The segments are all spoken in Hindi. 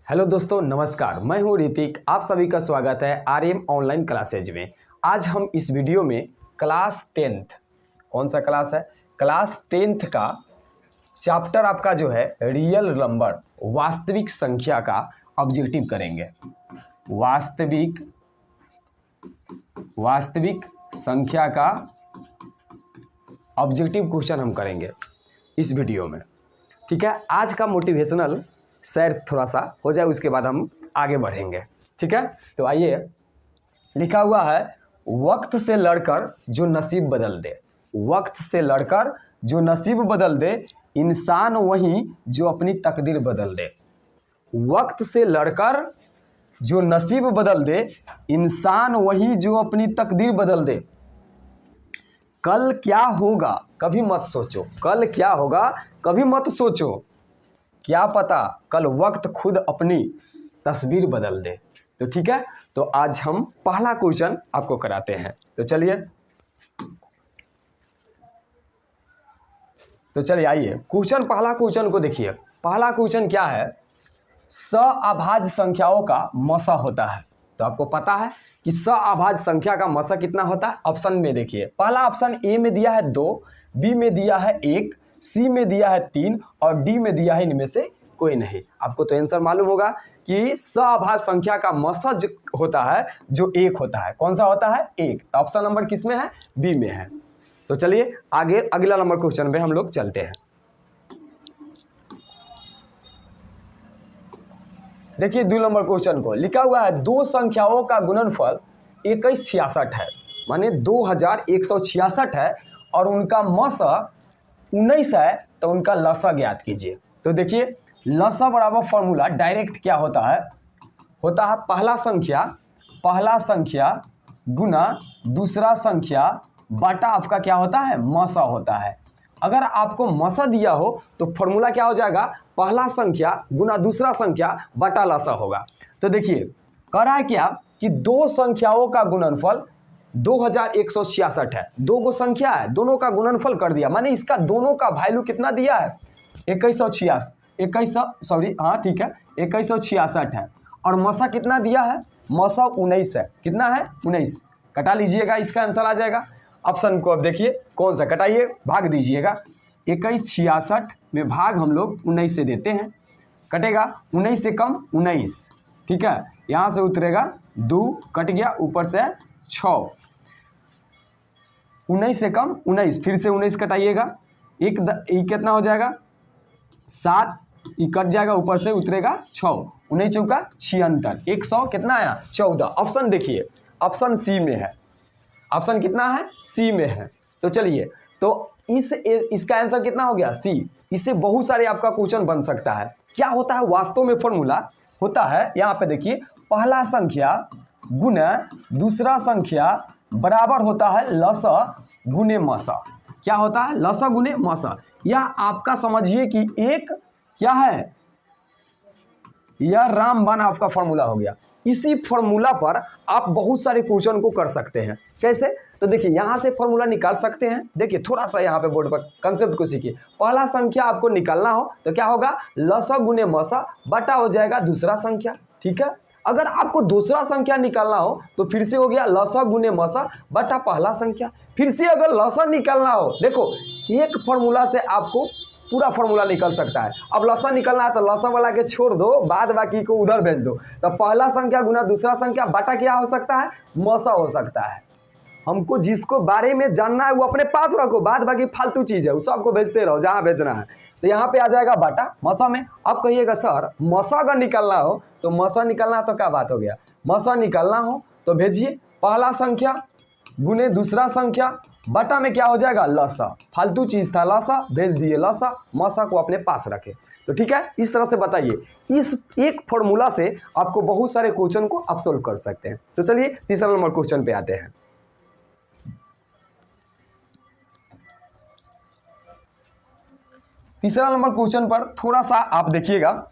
हेलो दोस्तों, नमस्कार। मैं हूं ऋतिक। आप सभी का स्वागत है आर्यम ऑनलाइन क्लासेज में। आज हम इस वीडियो में क्लास 10th, कौन सा क्लास है, क्लास 10th का चैप्टर आपका जो है रियल नंबर, वास्तविक संख्या का ऑब्जेक्टिव करेंगे। वास्तविक संख्या का ऑब्जेक्टिव क्वेश्चन हम करेंगे इस वीडियो में। ठीक है, आज का मोटिवेशनल शेयर थोड़ा सा हो जाए, उसके बाद हम आगे बढ़ेंगे। ठीक है, तो आइए, लिखा हुआ है वक्त से लड़कर जो नसीब बदल दे, वक्त से लड़कर जो नसीब बदल दे, इंसान वही जो अपनी तकदीर बदल दे। वक्त से लड़कर जो नसीब बदल दे, इंसान वही जो अपनी तकदीर बदल दे। कल क्या होगा कभी मत सोचो, कल क्या होगा कभी मत सोचो, क्या पता कल वक्त खुद अपनी तस्वीर बदल दे। तो ठीक है, तो आज हम पहला क्वेश्चन आपको कराते हैं। तो चलिए आइए पहला क्वेश्चन को देखिए। पहला क्वेश्चन क्या है, सअभाज्य संख्याओं का मसा होता है। तो आपको पता है कि सअभाज्य संख्या का मसा कितना होता है। ऑप्शन में देखिए, पहला ऑप्शन ए में दिया है 2, बी में दिया है 1, सी में दिया है 3 और डी में दिया है इनमें से कोई नहीं। आपको तो आंसर मालूम होगा कि सअभाज्य संख्या का मसज होता है जो 1 होता है। कौन सा होता है? 1। ऑप्शन नंबर किस में है? बी में है। तो चलिए आगे अगला नंबर क्वेश्चन पे हम लोग चलते हैं। देखिए 2 नंबर क्वेश्चन को, लिखा हुआ है दो संख्याओं का गुणनफल 2166 है, माने 2166 है और उनका मसा 19 है, तो उनका लसा ज्ञात कीजिए। तो देखिए लसा बराबर फॉर्मूला डायरेक्ट क्या होता है पहला संख्या गुना दूसरा संख्या बटा आपका क्या होता है, मसा होता है। अगर आपको मसा दिया हो तो फॉर्मूला क्या हो जाएगा, पहला संख्या गुना दूसरा संख्या बटा लसा होगा। तो देखिए कह रहा है क्या कि दो संख्याओं का गुणनफल 2166 है। दो गो संख्या है, दोनों का गुणनफल कर दिया, माने इसका दोनों का वैल्यू कितना दिया है, 2166 है। और मसा कितना दिया है, मसा 19 है। कितना है? 19। कटा लीजिएगा, इसका आंसर आ जाएगा। ऑप्शन को अब देखिए कौन सा, कटाइए, भाग दीजिएगा। 2166 में भाग हम लोग 19 से देते हैं, कटेगा 19 से कम 19। ठीक है, यहाँ से उतरेगा 2, कट गया, ऊपर से 6, 19 से कम 19, फिर से 19 कटाइएगा, एक कितना हो जाएगा 7, ये कट जाएगा, ऊपर से उतरेगा 6, 19 चौका 76, 100 कितना आया 14। ऑप्शन देखिए, ऑप्शन सी में है। ऑप्शन कितना है? सी में है। तो चलिए, तो इसका आंसर कितना हो गया, सी। इससे बहुत सारे आपका क्वेश्चन बन सकता है। क्या होता है वास्तव में फॉर्मूला होता है, यहाँ पे देखिए, पहला संख्या गुना दूसरा संख्या बराबर होता है लसा गुने मसा। क्या होता है? लसा गुने मसा। यह आपका समझिए कि एक क्या है, यह रामबाण आपका फॉर्मूला हो गया। इसी फॉर्मूला पर आप बहुत सारे क्वेश्चन को कर सकते हैं। कैसे? तो देखिए यहाँ से फॉर्मूला निकाल सकते हैं। देखिए थोड़ा सा यहाँ पे बोर्ड पर कंसेप्ट को सीखिए। पहला संख्या आपको निकालना हो तो क्या होगा, लसा गुने मसा बटा हो जाएगा दूसरा संख्या। ठीक है, अगर आपको दूसरा संख्या निकालना हो तो फिर से हो गया लसा गुने मसा बटा पहला संख्या। फिर से अगर लसा निकालना हो, देखो एक फॉर्मूला से आपको पूरा फॉर्मूला निकल सकता है। अब लसा निकलना है तो लसा वाला के छोड़ दो, बाद बाकी को उधर भेज दो। तो पहला संख्या गुना दूसरा संख्या बटा क्या हो सकता है, मसा हो सकता है। हमको जिसको बारे में जानना है वो अपने पास रखो, बाद बाकी फालतू चीज़ है, उस सबको भेजते रहो जहाँ भेजना है। तो यहाँ पे आ जाएगा बटा मसा में। अब कहिएगा सर मसा अगर निकलना हो तो मसा निकलना तो क्या बात हो गया, मसा निकलना हो तो भेजिए पहला संख्या गुने दूसरा संख्या बटा में क्या हो जाएगा, लसा। फालतू चीज़ था लसा, भेज दिए लसा, मसा को अपने पास रखे। तो ठीक है, इस तरह से बताइए, इस एक फॉर्मूला से आपको बहुत सारे क्वेश्चन को आप सोल्व कर सकते हैं। तो चलिए तीसरा नंबर क्वेश्चन पे आते हैं। तीसरा नंबर क्वेश्चन पर थोड़ा सा आप देखिएगा,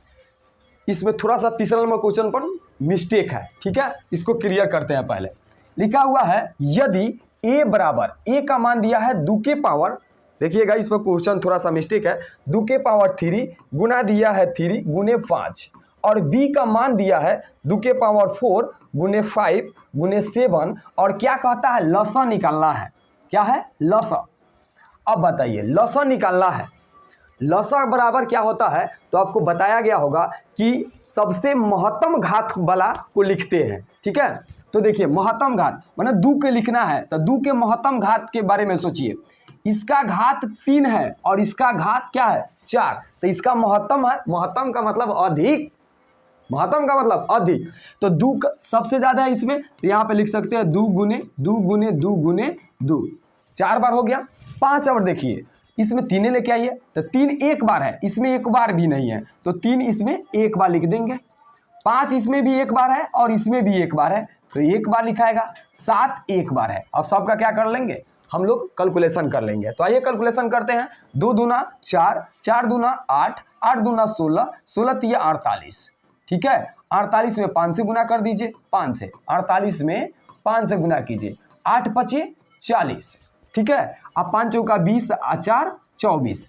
इसमें थोड़ा सा तीसरा नंबर क्वेश्चन पर मिस्टेक है। ठीक है, इसको क्लियर करते हैं। पहले लिखा हुआ है यदि a बराबर, a का मान दिया है 2 के पावर, देखिएगा इसमें क्वेश्चन थोड़ा सा मिस्टेक है, 2 के पावर 3 गुना दिया है 3 गुने 5 और b का मान दिया है 2 के पावर 4 गुने 5 गुने 7 और क्या कहता है लसा निकालना है। क्या है लसा। अब बताइए लसा निकालना है। लसा बराबर क्या होता है तो आपको बताया गया होगा कि सबसे महत्तम घात वाला को लिखते हैं। ठीक है तो देखिए महत्तम घात माने 2 के लिखना है तो 2 के महत्तम घात के बारे में सोचिए। इसका घात 3 है और इसका घात क्या है 4 तो इसका महत्तम है। महत्तम का मतलब अधिक। महत्तम का मतलब अधिक तो 2 सबसे ज्यादा है इसमें तो यहाँ पे लिख सकते हैं 2 गुने 2 गुने 2 गुने 2 4 बार हो गया। 5 और देखिए इसमें 3 लेके आइए तो 3 एक बार है इसमें एक बार भी नहीं है तो 3 इसमें एक बार लिख देंगे। 5 इसमें भी एक बार है और इसमें भी एक बार है तो एक बार लिखाएगा। 7 एक बार है। अब सबका क्या कर लेंगे हम लोग कैलकुलेशन कर लेंगे। तो आइए कैलकुलेशन करते हैं। 2 दूना 4 4 दूना 8 8 दूना 16 16 तिया 48। ठीक है 48 में 5 से गुना कर दीजिए 5 से 48 में 5 से गुना कीजिए 8 पचे 40। ठीक है अब 5 चौका 20 4 24।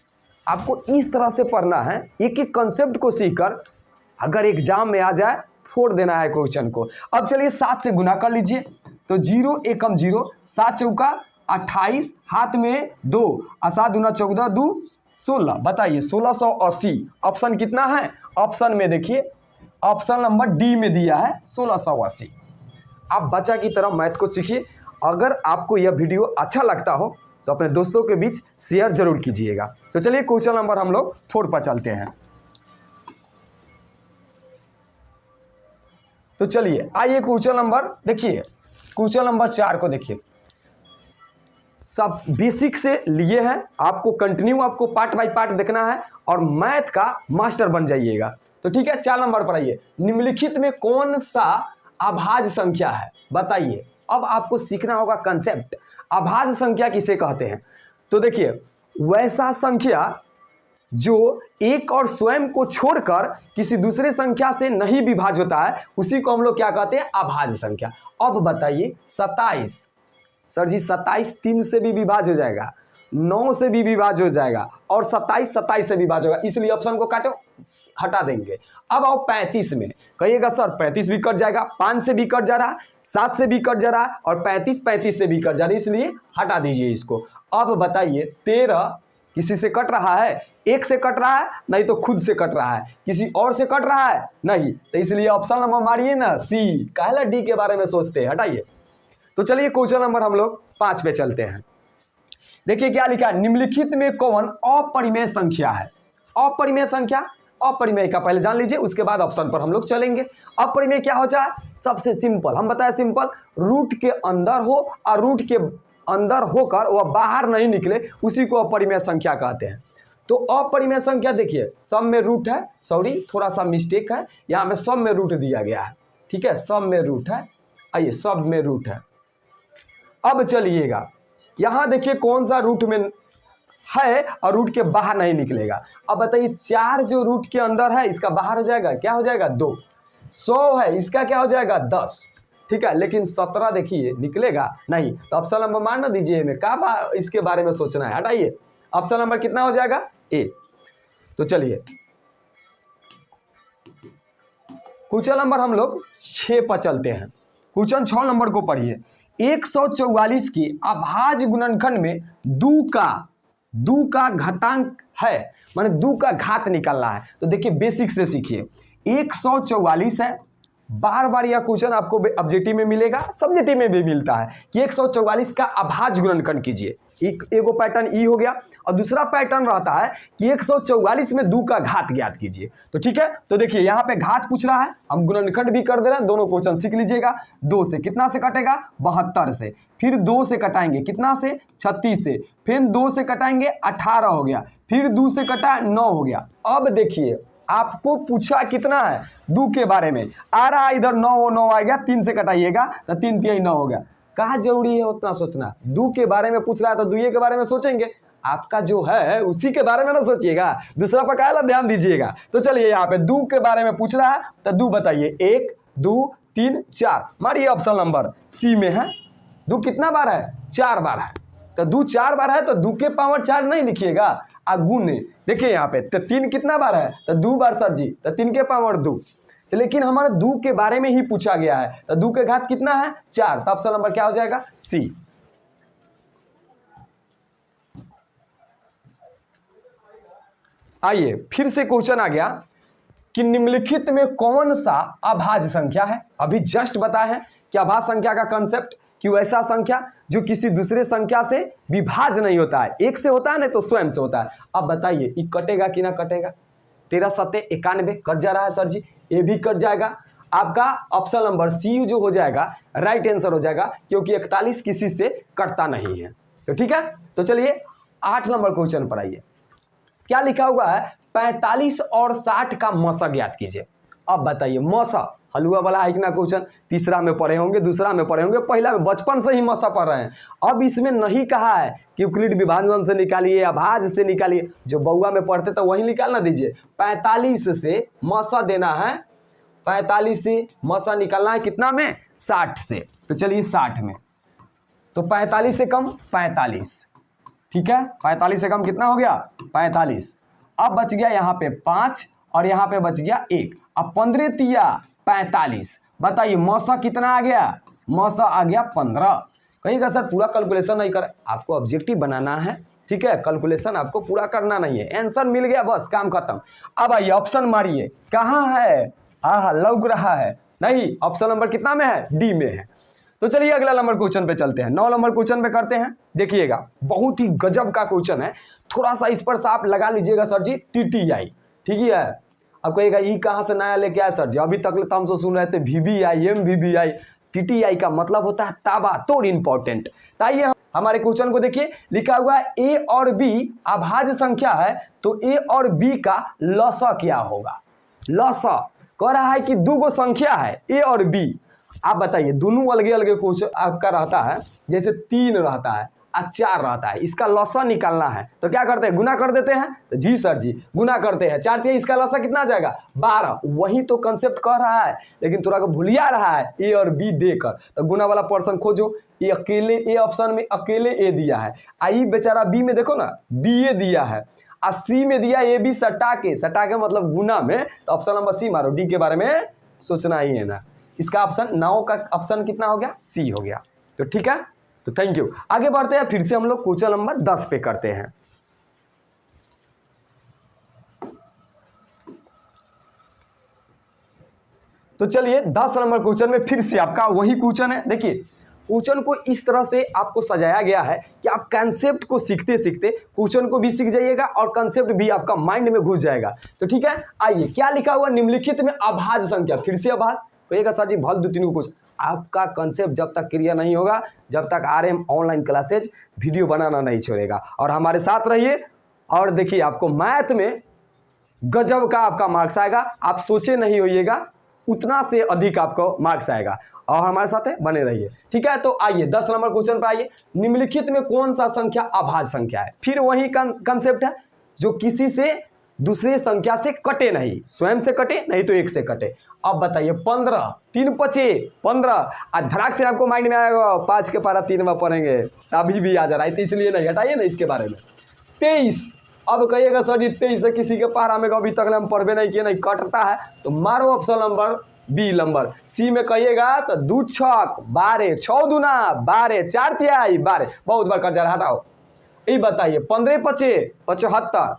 आपको इस तरह से पढ़ना है एक एक कंसेप्ट को सीखकर अगर एग्जाम में आ जाए फोड़ देना है क्वेश्चन को। अब चलिए 7 से गुना कर लीजिए तो 0 एकम 0 7 चौका 28 हाथ में 2 7 दूना 14 2 16। बताइए 1680। ऑप्शन कितना है ऑप्शन में देखिए ऑप्शन नंबर डी में दिया है 1680। आप बच्चा की तरह मैथ को सीखिए। अगर आपको यह वीडियो अच्छा लगता हो तो अपने दोस्तों के बीच शेयर जरूर कीजिएगा। तो चलिए क्वेश्चन नंबर हम लोग 4 पर चलते हैं। तो चलिए आइए क्वेश्चन नंबर देखिए क्वेश्चन नंबर 4 को देखिए। सब बेसिक से लिए हैं आपको कंटिन्यू आपको पार्ट बाय पार्ट देखना है और मैथ का मास्टर बन जाइएगा। तो ठीक है 4 नंबर पर आइए। निम्नलिखित में कौन सा अभाज्य संख्या है बताइए। अब आपको सीखना होगा कंसेप्ट अभाज्य संख्या किसे कहते हैं। तो देखिए वैसा संख्या जो एक और स्वयं को छोड़कर किसी दूसरे संख्या से नहीं विभाज्य होता है उसी को हम लोग क्या कहते हैं अभाज्य संख्या। अब बताइए 27। सर जी 27 3 से भी विभाज्य हो जाएगा 9 से भी विभाज्य हो जाएगा और 27 27 से विभाज्य होगा इसलिए ऑप्शन को काटो हटा देंगे। अब आओ 35 में कहिएगा सर 35 भी कट जाएगा 5 से भी कट जा रहा 7 से भी कट जा रहा और 35 35 से भी कट जा रहा है इसलिए हटा दीजिए इसको। अब बताइए 13 किसी से कट रहा है एक से कट रहा है नहीं तो खुद से कट रहा है किसी और से कट रहा है नहीं तो इसलिए ऑप्शन नंबर मारिए ना सी। काहे डी के बारे में सोचते हैं हटाइए। तो चलिए क्वेश्चन नंबर हम लोग 5 पे चलते हैं। देखिए क्या लिखा है निम्नलिखित में कौन अपरिमेय संख्या है। अपरिमेय संख्या अपरिमेय का पहले जान लीजिए उसके बाद ऑप्शन पर हम लोग चलेंगे। अपरिमेय क्या हो जाए सबसे सिंपल हम बताए सिंपल रूट के अंदर हो और रूट के अंदर होकर वह बाहर नहीं निकले उसी को अपरिमेय संख्या कहते हैं। तो अपरिमेय संख्या देखिए सब में रूट है सॉरी थोड़ा सा मिस्टेक है यहाँ में सब में रूट दिया गया है। ठीक है सब में रूट है आइए सब में रूट है। अब चलिएगा यहाँ देखिए कौन सा रूट में है और रूट के बाहर नहीं निकलेगा। अब बताइए 4 जो रूट के अंदर है इसका बाहर हो जाएगा क्या हो जाएगा 2। 100 है इसका क्या हो जाएगा 10। ठीक है लेकिन 17 देखिए निकलेगा नहीं तो ऑप्शन नंबर मान ना दीजिए हमें क्या इसके बारे में सोचना है हटाइए। ऑप्शन नंबर कितना हो जाएगा ए। तो चलिए क्वेश्चन नंबर हम लोग 6 पर चलते हैं। क्वेश्चन 6 नंबर को पढ़िए। 144 की अभाज्य गुणनखंड में 2 का घातांक है माने 2 का घात निकालना है। तो देखिए बेसिक से सीखिए 144 है बार बार यह क्वेश्चन आपको ऑब्जेक्टिव में मिलेगा सब्जेक्टिव में भी मिलता है कि 144 का अभाज्य गुणनखंड कीजिए। एगो पैटर्न ई हो गया और दूसरा पैटर्न रहता है कि 144 में 2 का घात ज्ञात कीजिए। तो ठीक है तो देखिए यहाँ पे घात पूछ रहा है हम गुणनखंड भी कर दे रहे हैं दोनों क्वेश्चन सीख लीजिएगा। 2 से कितना से कटेगा 72 से फिर 2 से कटाएंगे कितना से 36 से फिर 2 से कटाएंगे 18 हो गया फिर 2 से कटा 9 हो गया। अब देखिए आपको पूछा कितना है 2 के बारे में आ रहा इधर 9 आ गया 3 से कटाइएगा तो 3 3 9 हो गया। कहाँ जरूरी है उतना सोचना 2 के बारे में पूछ रहा है तो 2 के बारे में सोचेंगे आपका जो है उसी के बारे में ना सोचिएगा दूसरा पर काहे ध्यान दीजिएगा। तो चलिए यहाँ पे 2 के बारे में पूछ रहा है तो 2 बताइए 1 2 3 4 मारिए ऑप्शन नंबर सी में है। 2 कितना बार है 4 बार है तो 2 4 बार है तो 2 के पावर 4 नहीं लिखिएगा गुने देखिए यहाँ पे तो 3 कितना बार है तो 2 बार सर जी तो 3 के पावर 2 तो लेकिन हमारे दो के बारे में ही पूछा गया है, तो दो के घात कितना है 4, तो ऑप्शन नंबर क्या हो जाएगा सी। आइए फिर से क्वेश्चन आ गया कि निम्नलिखित में कौन सा अभाज्य संख्या है। अभी जस्ट बताया है कि अभाज्य संख्या का कंसेप्ट कि वैसा संख्या जो किसी दूसरे संख्या से विभाज्य नहीं होता है, एक से होता है नहीं तो स्वयं से होता है। अब बताइए ये कटेगा कि ना कटेगा, 13 सत्ते 91 कट जा रहा है सर जी, ये भी कट जाएगा। आपका ऑप्शन नंबर सी जो हो जाएगा राइट आंसर हो जाएगा, क्योंकि 41 किसी से कटता नहीं है। तो ठीक है, तो चलिए 8 नंबर क्वेश्चन पर आइए। क्या लिखा हुआ है 45 और 60 का मसा ज्ञात कीजिए। अब बताइए मसा हलवा वाला है कि ना क्वेश्चन, तीसरा में पढ़े होंगे, दूसरा में पढ़े होंगे, पहला में बचपन से ही मसा पढ़ रहे हैं। अब इसमें नहीं कहा है कि यूक्लिड विभाजन से निकालिए, अभाज्य से निकालिए, जो बउआ में पढ़ते तो वही निकालना दीजिए। 45 से मसा देना है, 45 से मसा निकालना है कितना में 60 से, तो चलिए 60 में, तो 45 से कम 45, ठीक है 45 से कम कितना हो गया 45। अब बच गया यहाँ पे 5 और यहाँ पे बच गया 1, अब 15 तिया 45। बताइए मौसा कितना आ गया, मौसा आ गया 15। कहिएगा सर पूरा कैलकुलेशन नहीं कर, आपको ऑब्जेक्टिव बनाना है, ठीक है, कैलकुलेशन आपको पूरा करना नहीं है, आंसर मिल गया बस काम खत्म। अब आइए ऑप्शन मारिए, कहाँ है, हाँ लग रहा है नहीं, ऑप्शन नंबर कितना में है डी में है। तो चलिए अगला नंबर क्वेश्चन पे चलते हैं, 9 नंबर क्वेश्चन पे करते हैं। देखिएगा बहुत ही गजब का क्वेश्चन है, थोड़ा सा इस पर साफ लगा लीजिएगा सर जी, टीटीआई, ठीक है। अब कहिएगा ई कहाँ से नया लेके आए सर जी, अभी तक तो हम तो सुन रहे थे VVI MVVI, टीटीआई का मतलब होता है ताबड़तोड़ इंपॉर्टेंट। आइए हमारे क्वेश्चन को देखिए, लिखा हुआ है ए और बी अभाज्य संख्या है, तो ए और बी का लसा क्या होगा। लसा कह रहा है कि दो गो संख्या है ए और बी, आप बताइए दोनों अलग अलग क्वेश्चन आपका रहता है, जैसे 3 रहता है और 4 रहता है, इसका लसा निकालना है तो क्या करते हैं गुना कर देते हैं, तो जी सर जी गुना करते हैं, 4 तिया इसका लसा कितना आ जाएगा 12। वही तो कंसेप्ट कह रहा है, लेकिन थोड़ा को भूलिया रहा है ए और बी देकर, तो गुना वाला पर्सन खोजो। ये अकेले ए ऑप्शन में अकेले ए दिया है, आई बेचारा बी में देखो ना बी ए दिया है, और सी में दिया ए बी सटा के मतलब गुना में, तो ऑप्शन नंबर सी मारो, डी के बारे में सोचना ही है ना। इसका ऑप्शन 9 का ऑप्शन कितना हो गया सी हो गया। तो ठीक है, तो थैंक यू। आगे बढ़ते हैं, फिर से हम लोग क्वेश्चन नंबर 10 पे करते हैं। तो चलिए 10 नंबर क्वेश्चन में फिर से आपका वही क्वेश्चन है। देखिए क्वेश्चन को इस तरह से आपको सजाया गया है कि आप कंसेप्ट को सीखते सीखते क्वेश्चन को भी सीख जाइएगा और कंसेप्ट भी आपका माइंड में घुस जाएगा। तो ठीक है, आइए क्या लिखा हुआ निम्नलिखित में अभाज्य संख्या, फिर से अभाज्य कहिएगा सर जी भल 2-3 को कुछ, आपका कंसेप्ट जब तक क्लियर नहीं होगा, जब तक RM ऑनलाइन क्लासेज वीडियो बनाना नहीं छोड़ेगा, और हमारे साथ रहिए। और देखिए आपको मैथ में गजब का आपका मार्क्स आएगा, आप सोचे नहीं होइएगा उतना से अधिक आपको मार्क्स आएगा, और हमारे साथ है बने रहिए, ठीक है। तो आइए 10 नंबर क्वेश्चन पर आइए, निम्नलिखित में कौन सा संख्या अभाज्य संख्या है। फिर वही कंसेप्ट है जो किसी से दूसरे संख्या से कटे नहीं, स्वयं से कटे नहीं तो एक से कटे। अब बताइए 15 3 5 15, धड़ाक से आपको माइंड में आएगा 5 के पारा 3 में पढ़ेंगे, अभी भी आ जा रहा है, तो इसलिए नहीं हटाइए ना इसके बारे में। 23, अब कहिएगा सर जी 23 से किसी के पारा में अभी तक हम पढ़वे नहीं किए, नहीं कटता है, तो मारो ऑप्शन नंबर बी नंबर। सी में कहिएगा तो 2 छक 12, 6 दूना 12, 4 तिहाई 12, बहुत बार कट जा रहा, हटाओ। ये बताइए 15 5 75,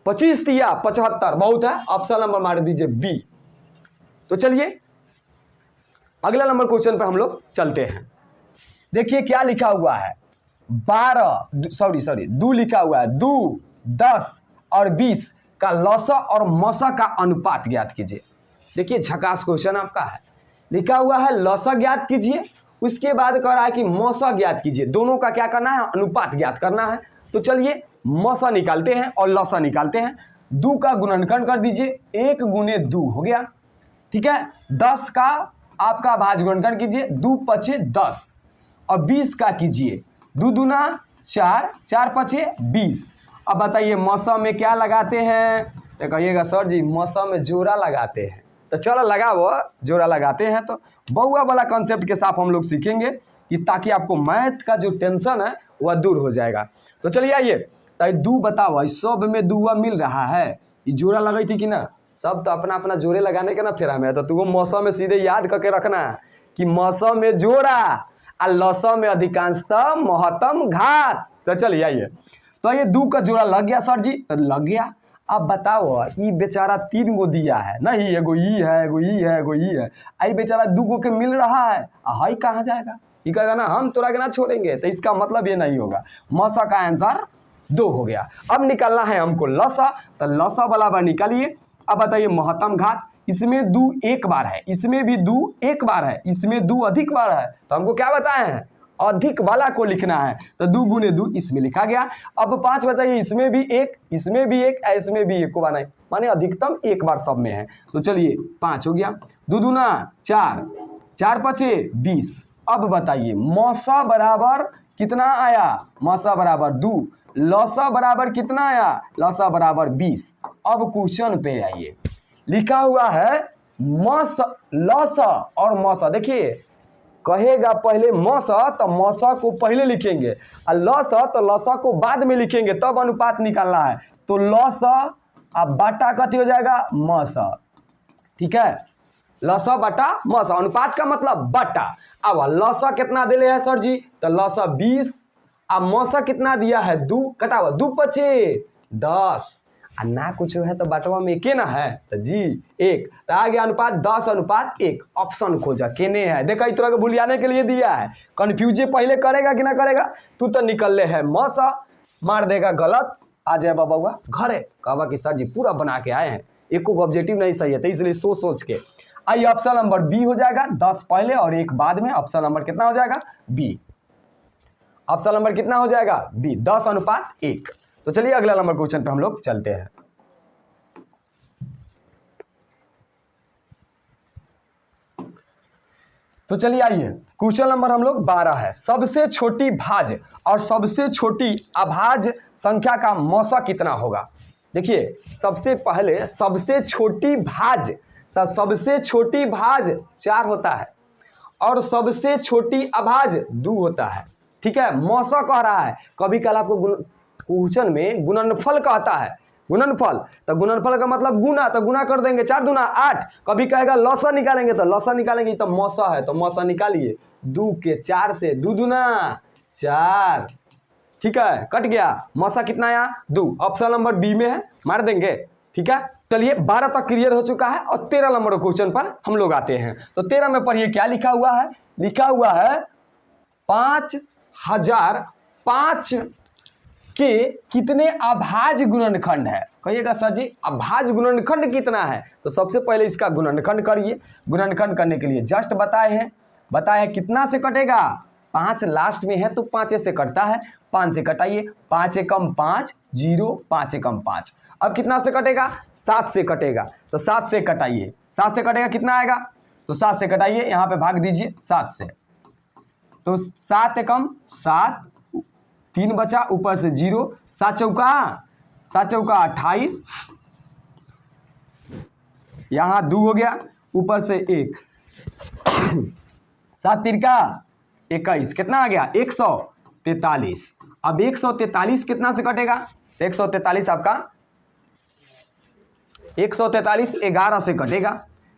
25 तिया 75, बहुत है, ऑप्शन नंबर मार दीजिए बी। तो चलिए अगला नंबर क्वेश्चन पर हम लोग चलते हैं। देखिए क्या लिखा हुआ है 2 लिखा हुआ है, 2 10 और 20 का लसा और मसा का अनुपात ज्ञात कीजिए। देखिए झकास क्वेश्चन आपका है, लिखा हुआ है लसा ज्ञात कीजिए, उसके बाद कह रहा है कि मसा ज्ञात कीजिए, दोनों का क्या करना है अनुपात ज्ञात करना है। तो चलिए मसा निकालते हैं और लसा निकालते हैं। 2 का गुणनखंड कर दीजिए, 1 गुने 2 हो गया, ठीक है। 10 का आपका भाज्य गुणनखंड कीजिए, 2 5 10, और 20 का कीजिए 2 दूना 4, 4 5 20। अब बताइए मसा में क्या लगाते हैं, तो कहिएगा सर जी मसा में जोड़ा लगाते हैं, तो चलो लगाओ जोड़ा लगाते हैं। तो बहुआ वाला कॉन्सेप्ट के साथ हम लोग सीखेंगे कि ताकि आपको मैथ का जो टेंशन है वह दूर हो जाएगा। तो चलिए आइए, तो 2 बताओ, इस सब में 2 मिल रहा है, ये जोड़ा लगाई थी कि ना, सब तो अपना अपना जोड़े लगाने के ना फेरा में है। तो तुमको मौसम में सीधे याद करके रखना कि मौसम में जोड़ा और लौसम में अधिकांशतः महत्तम घात। तो चलिए आइए, तो ये 2 का जोड़ा लग गया सर जी, तो लग गया। अब बताओ ये बेचारा 3 गो दिया है नहीं, एगो ई है, एगो ई है, एगो ई है, आई बेचारा 2 गो के मिल रहा है, हाई कहाँ जाएगा? ये कहेगा ना हम तोरा के ना छोड़ेंगे, तो इसका मतलब ये नहीं होगा। मौसा का आंसर 2 हो गया। अब निकालना है हमको लसा, तो लसा वाला बार निकालिए। अब बताइए महत्तम घात, इसमें 2 एक बार है, इसमें भी 2 एक बार है, इसमें 2 अधिक बार है, तो हमको क्या बताए हैं? अधिक वाला को लिखना है, तो 2 गुने 2 इसमें लिखा गया। अब 5 बताइए, इसमें भी 1, इसमें भी 1, इसमें भी 1 को बनाए, माने अधिकतम एक बार सब में है। तो चलिए 5 हो गया, 2 दूना 4, 4 पचे 20। अब बताइए मौसा बराबर कितना आया? मौसा बराबर 2, लौसा बराबर कितना आया? लौसा बराबर 20। अब क्वेश्चन पे आइए, लिखा हुआ है मौसा, लौसा और मौसा। देखिए कहेगा पहले मौसा, तो मौसा को पहले लिखेंगे, और लौसा तो लौसा को बाद में लिखेंगे, तब अनुपात निकालना है। तो लौसा अब बाटा कथी हो जाएगा? मौसा। ठीक है, लौसा बटा मौसा, अनुपात का मतलब बटा। अब लौसा कितना दिले है सर जी? तो लौसा 20, अब मौसा कितना दिया है? 2, कटावा 2 पचे 10, और ना कुछ है तो बटवा में के ना है, तो जी 1, तो आ गया अनुपात 10:1। ऑप्शन खोजा केने है, देखा इस तरह के भूलियाने के लिए दिया है। कंफ्यूजे पहले करेगा कि ना करेगा? तू तो निकल ले है मौसा, मार देगा गलत, आ जाए बाबा घरे, कहवा कि सर जी पूरा बना के आए हैं, एक ऑब्जेक्टिव नहीं सही है, तो इसलिए सोच के। आइए ऑप्शन नंबर बी हो जाएगा, 10 पहले और 1 बाद में। ऑप्शन नंबर कितना हो जाएगा? बी। ऑप्शन नंबर कितना हो जाएगा? बी, 10:1। तो चलिए अगला नंबर क्वेश्चन पे हम लोग चलते हैं। तो चलिए आइए, क्वेश्चन नंबर हम लोग 12 है। सबसे छोटी भाज्य और सबसे छोटी अभाज्य संख्या का मौसा कितना होगा? देखिए सबसे पहले सबसे छोटी भाज्य, तो सबसे छोटी भाज्य 4 होता है और सबसे छोटी अभाज्य 2 होता है। ठीक है, मौसा कह रहा है, कभी कल आपको क्वेश्चन में गुणनफल कहता है, गुणनफल, तो गुणनफल का मतलब गुना, तो गुना कर देंगे, 4 दूना 8। कभी कहेगा लौसा निकालेंगे, तो लौसा निकालेंगे, तो मौसा है तो मौसा निकालिए, 2 के 4 से 2 दूना 4। ठीक है, कट गया, मौसा कितना आया? 2। ऑप्शन नंबर बी में है, मार देंगे। ठीक है, चलिए 12 तक क्लियर हो चुका है और 13 नंबर क्वेश्चन पर हम लोग आते हैं। तो 13 में पढ़िए क्या लिखा हुआ है? लिखा हुआ है 5005 के कितने अभाज्य गुणनखंड है? कहिएगा सर जी अभाज्य गुणनखंड कितना है? तो सबसे पहले इसका गुणनखंड करिए। गुणनखंड करने के लिए जस्ट बताए हैं कितना से कटेगा? 5 लास्ट में है तो 5 से कटता है, 5 से कटाइए, 5 एकम 5 0, 5 एकम 5। अब कितना से कटेगा? 7 से कटेगा, तो 7 से कटाइए, 7 से कटेगा कितना आएगा? तो 7 से कटाइए, यहाँ पे भाग दीजिए 7 से, तो 7 एकम 7, 3 बचा, ऊपर से 0, 7 चौका 28, यहाँ 2 हो गया, ऊपर से 1, 7 तिरका 21, कितना आ गया? 143। अब 143 कितना से कटेगा? 143 आपका 143 11 से कटेगा,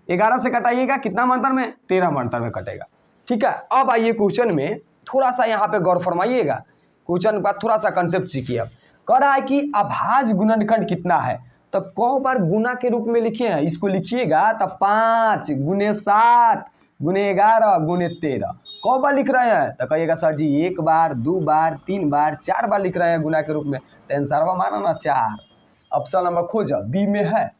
11 से कटाइएगा, कितना मंत्र में? 13 मंत्र में कटेगा। ठीक है, अब आइए क्वेश्चन में थोड़ा सा यहाँ पे गौर फरमाइएगा, क्वेश्चन का थोड़ा सा कंसेप्ट सीखिए। अब कह रहा है कि अभाज्य गुणनखंड कितना है, तो कौ बार गुना के रूप में लिखे हैं, इसको लिखिएगा तो 5 गुने 7 गुने 11 गुने 13, कौ बार लिख रहे हैं? तो कहिएगा सर जी 1 बार 2 बार 3 बार 4 बार लिख रहे हैं गुना के रूप में, तो आंसर माना ना 4। ऑप्शन नंबर खोजा, बी में है,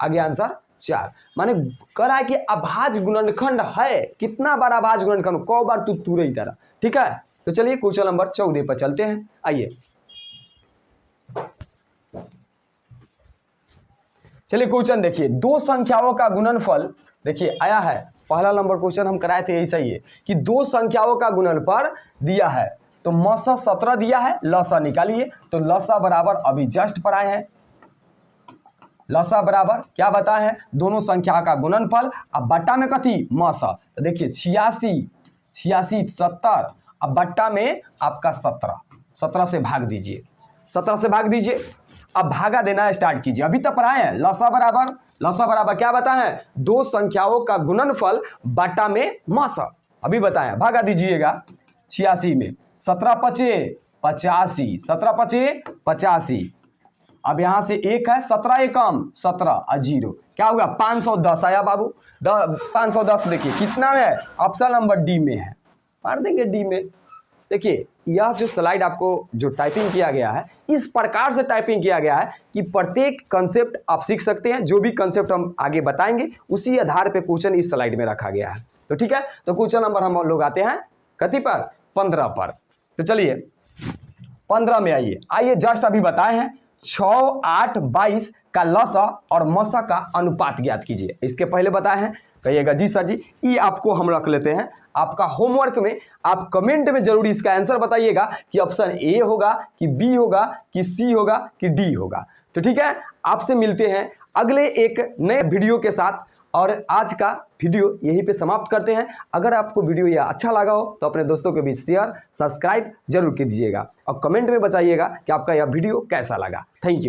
आगे आंसर 4। माने कह रहा है कि अभाज्य गुणनखंड है, कितना बार अभाज्य गुणनखंड, कौ बार तू तुरे ही तरह। ठीक है, तो चलिए क्वेश्चन नंबर 14 पर चलते हैं। आइए चलिए क्वेश्चन देखिए, 2 संख्याओं का गुणनफल, देखिए आया है, पहला नंबर क्वेश्चन हम कराए थे ऐसा ही है कि 2 संख्याओं का गुणनफल दिया है, तो मौसा 17 दिया है, लौसा निकालिए, तो लौसा बराबर अभी जस्ट पर आए हैं, लौसा बराबर क्या बताए हैं? दोनों संख्या का गुणनफल, अब बट्टा में कथी? मौसा, तो देखिए 86 70, अब बट्टा में आपका 17 से भाग दीजिए, 17 से भाग दीजिए। अब भागा देना स्टार्ट कीजिए। अभी तक पढ़ाए हैं लसा बराबर क्या बताएं, दो संख्याओं का गुणनफल बटा में मसा। अभी बताया, भागा दीजिएगा 86 में, 17 पचे 85, 17 पचे 85। अब यहां से एक है, 17 एकम 17 और 0 क्या हुआ 510 आया बाबू। 510 देखिए कितना में है, ऑप्शन नंबर डी में है, मार देंगे डी में। देखिए यह जो स्लाइड आपको जो टाइपिंग किया गया है, इस प्रकार से टाइपिंग किया गया है कि प्रत्येक कंसेप्ट आप सीख सकते हैं। जो भी कंसेप्ट हम आगे बताएंगे उसी आधार पे क्वेश्चन इस स्लाइड में रखा गया है। तो ठीक है, तो क्वेश्चन नंबर हम लोग आते हैं कति पर, 15 पर। तो चलिए 15 में आइए जस्ट अभी बताए हैं 6, 8, 22 का लसा और मसा का अनुपात ज्ञात कीजिए। इसके पहले बताए हैं, कहिएगा जी सर जी, ये आपको हम रख लेते हैं आपका होमवर्क में। आप कमेंट में जरूर इसका आंसर बताइएगा कि ऑप्शन ए होगा कि बी होगा कि सी होगा कि डी होगा। तो ठीक है, आपसे मिलते हैं अगले एक नए वीडियो के साथ, और आज का वीडियो यहीं पे समाप्त करते हैं। अगर आपको वीडियो यह अच्छा लगा हो तो अपने दोस्तों के बीच शेयर सब्सक्राइब जरूर कीजिएगा और कमेंट में बताइएगा कि आपका यह वीडियो कैसा लगा। Thank you.